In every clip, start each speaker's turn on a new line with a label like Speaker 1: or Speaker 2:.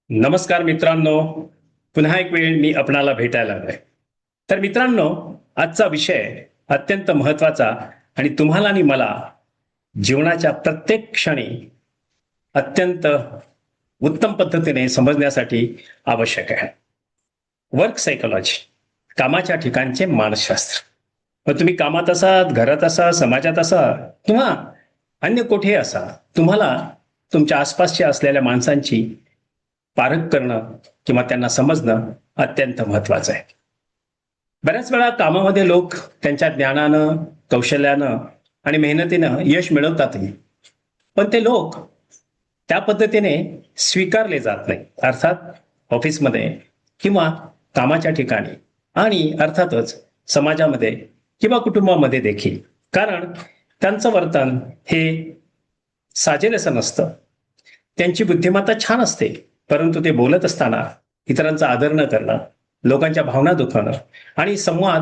Speaker 1: नमस्कार मित्रांनो, पुन्हा एक वेळ मी आपणाला भेटायला आलोय. तर मित्रांनो, आजचा विषय अत्यंत महत्वाचा आणि तुम्हाला आणि मला जीवनाच्या प्रत्येक क्षणी अत्यंत उत्तम पद्धतीने समजण्यासाठी आवश्यक आहे. वर्क सायकोलॉजी, कामाच्या ठिकाणचे मानसशास्त्र. मग तुम्ही कामात असाल, घरात असाल, समाजात असाल किंवा अन्य कुठेही असा, तुम्हाला तुमच्या आसपासच्या असलेल्या माणसांची पारख करणं किंवा त्यांना समजणं अत्यंत महत्वाचं आहे. बऱ्याच वेळा कामामध्ये लोक त्यांच्या ज्ञानानं, कौशल्यानं आणि मेहनतीनं यश मिळवतातही. पण ते लोक त्या पद्धतीने स्वीकारले जात नाही. अर्थात ऑफिसमध्ये किंवा कामाच्या ठिकाणी आणि अर्थातच समाजामध्ये किंवा कुटुंबामध्ये देखील. कारण त्यांचं वर्तन हे साजेल असं नसतं. त्यांची बुद्धिमत्ता छान असते, परंतु ते बोलत असताना इतरांचा आदर न करणं, लोकांच्या भावना दुखवणं आणि संवाद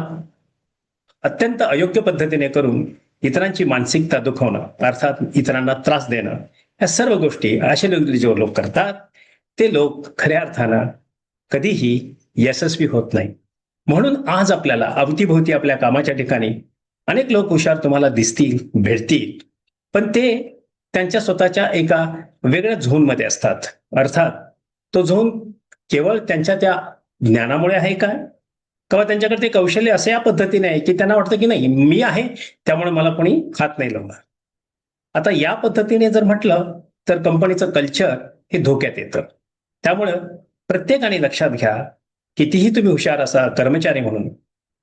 Speaker 1: अत्यंत अयोग्य पद्धतीने करून इतरांची मानसिकता दुखवणं, अर्थात इतरांना त्रास देणं, या सर्व गोष्टी असे जे लोक करतात ते लोक खऱ्या अर्थानं कधीही यशस्वी होत नाही. म्हणून आज आपल्याला अवतीभोवती आपल्या कामाच्या ठिकाणी अनेक लोक हुशार तुम्हाला दिसतील, भेटतील, पण ते त्यांच्या स्वतःच्या एका वेगळ्या झोनमध्ये असतात. अर्थात तो झोन केवळ त्यांच्या त्या ज्ञानामुळे आहे का, किंवा त्यांच्याकडे ते कौशल्य असे या पद्धतीने आहे की त्यांना वाटतं की नाही, मी आहे त्यामुळे मला कोणी हात नाही लावणार. आता या पद्धतीने जर म्हटलं तर कंपनीचं कल्चर हे धोक्यात येतं. त्यामुळं प्रत्येकाने लक्षात घ्या, कितीही तुम्ही हुशार असा कर्मचारी म्हणून,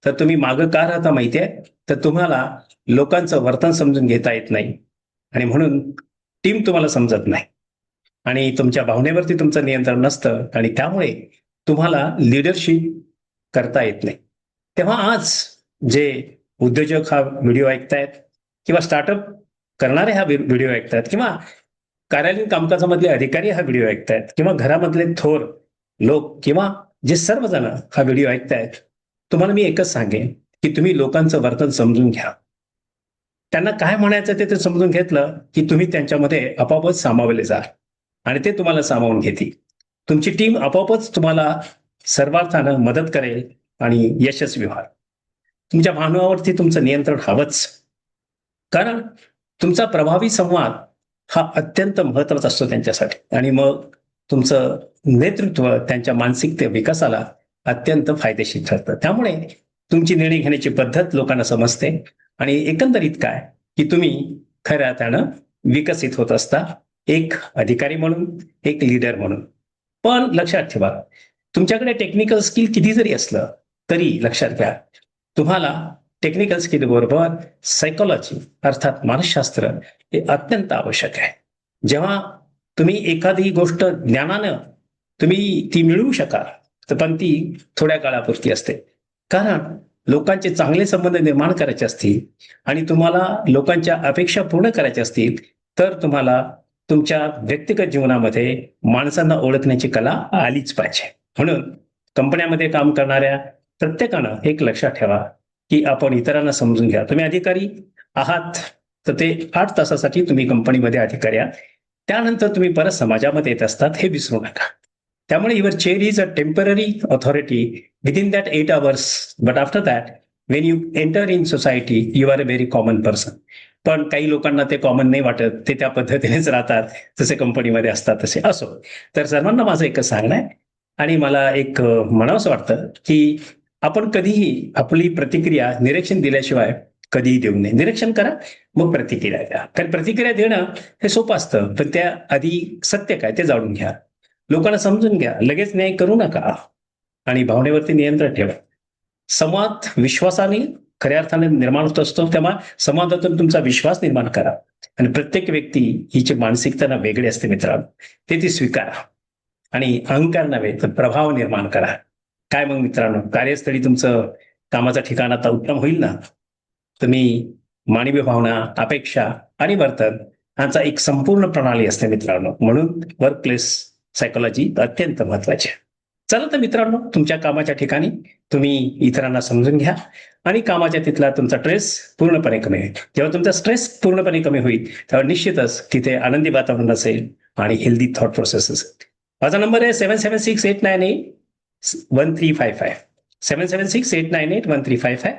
Speaker 1: तर तुम्ही मागं का राहता माहितीये, तर तुम्हाला लोकांचं वर्तन समजून घेता येत नाही आणि म्हणून टीम तुम्हाला समजत नाही आणि तुमच्या भावनेवरती तुमचं नियंत्रण नसतं आणि त्यामुळे तुम्हाला लिडरशिप करता येत नाही. तेव्हा आज जे उद्योजक हा व्हिडिओ ऐकतायत किंवा स्टार्टअप करणारे हा व्हिडिओ ऐकतायत किंवा कार्यालयीन कामकाजामधले अधिकारी हा व्हिडिओ ऐकतायत किंवा घरामधले थोर लोक किंवा जे सर्वजण हा व्हिडिओ ऐकतायत, तुम्हाला मी एकच सांगेन की तुम्ही लोकांचं वर्तन समजून घ्या. त्यांना काय म्हणायचं ते समजून घेतलं की तुम्ही त्यांच्यामध्ये आपोआपच सामावले जाल आणि ते तुम्हाला सामावून घेतील. तुमची टीम आपोआपच तुम्हाला सर्वार्थानं मदत करेल आणि यशस्वी व्हाल. तुमच्या भावनावरती तुमचं नियंत्रण हवंच, कारण तुमचा प्रभावी संवाद हा अत्यंत महत्वाचा असतो त्यांच्यासाठी आणि मग तुमचं नेतृत्व त्यांच्या मानसिक विकासाला अत्यंत फायदेशीर ठरतं. त्यामुळे तुमची निर्णय घेण्याची पद्धत लोकांना समजते आणि एकंदरीत काय की तुम्ही खऱ्या अर्थानं विकसित होत असता, एक अधिकारी म्हणून, एक लीडर म्हणून. पण लक्षात ठेवा, तुमच्याकडे टेक्निकल स्किल किती जरी असलं तरी लक्षात घ्या, तुम्हाला टेक्निकल स्किल बरोबर सायकोलॉजी अर्थात मानसशास्त्र हे अत्यंत आवश्यक आहे. जेव्हा तुम्ही एखादी गोष्ट ज्ञानानं तुम्ही ती मिळवू शकाल, तर पण ती थोड्या काळापुरती असते. कारण लोकांचे चांगले संबंध निर्माण करायचे असतील आणि तुम्हाला लोकांच्या अपेक्षा पूर्ण करायच्या असतील, तर तुम्हाला तुमच्या व्यक्तिगत जीवनामध्ये माणसांना ओळखण्याची कला आलीच पाहिजे. म्हणून कंपन्यामध्ये काम करणाऱ्या प्रत्येकानं एक लक्षात ठेवा की आपण इतरांना समजून घ्या. तुम्ही अधिकारी आहात तर ते 8 तासासाठी तुम्ही कंपनीमध्ये अधिकारी आहात, त्यानंतर तुम्ही परत समाजामध्ये येत असतात हे विसरू नका. त्यामुळे your chair is a temporary authority within that 8 hours, but after that Wien you enter in society you are a very common person. पण काही लोकांना ते कॉमन नाही वाटत, ते त्या पद्धतीनेच राहतात जसे कंपनीमध्ये असतात तसे. असो, तर सर्वांना माझं एकच सांगणं आहे आणि मला एक म्हणावंसं वाटतं की आपण कधीही आपली प्रतिक्रिया निरीक्षण दिल्याशिवाय कधीही देऊ नये. निरीक्षण करा, मग प्रतिक्रिया द्या. कारण प्रतिक्रिया देणं हे सोपं असतं, पण त्या आधी सत्य काय ते जाणून घ्या, लोकांना समजून घ्या, लगेच न्याय करू नका आणि भावनेवरती नियंत्रण ठेवा. संवाद विश्वासाने खऱ्या अर्थाने निर्माण होत असतो, तेव्हा संवादातून तुमचा विश्वास निर्माण करा आणि प्रत्येक व्यक्ती हिची मानसिकता वेगळी असते मित्रांनो, ते ती स्वीकारा आणि अहंकार नव्हे तर प्रभाव निर्माण करा. काय मग मित्रांनो, कार्यस्थळी तुमचं कामाचं ठिकाण आता उत्तम होईल ना. तुम्ही मानवी भावना, अपेक्षा आणि वर्तन यांचा एक संपूर्ण प्रणाली असते मित्रांनो. म्हणून वर्क प्लेस सायकोलॉजी अत्यंत महत्वाची आहे. चला तर मित्रांनो, तुमच्या कामाच्या ठिकाणी तुम्ही इतरांना समजून घ्या आणि कामाच्या तिथला तुमचा स्ट्रेस पूर्णपणे कमी होईल. जेव्हा तुमचा स्ट्रेस पूर्णपणे कमी होईल तेव्हा निश्चितच तिथे आनंदी वातावरण असेल आणि हेल्दी थॉट प्रोसेस असेल. माझा नंबर आहे 7768981355. 7768981355.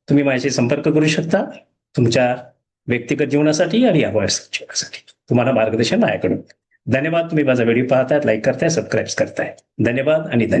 Speaker 1: तुम्ही माझ्याशी संपर्क करू शकता तुमच्या व्यक्तिगत जीवनासाठी आणि या व्यावसायिक जीवनासाठी. तुम्हाला मार्गदर्शन माझ्याकडून. धन्यवाद. तुम्ही माझा व्हिडिओ पाहताय, लाईक करताय, सबस्क्राईब करताय. धन्यवाद आणि धन्यवाद.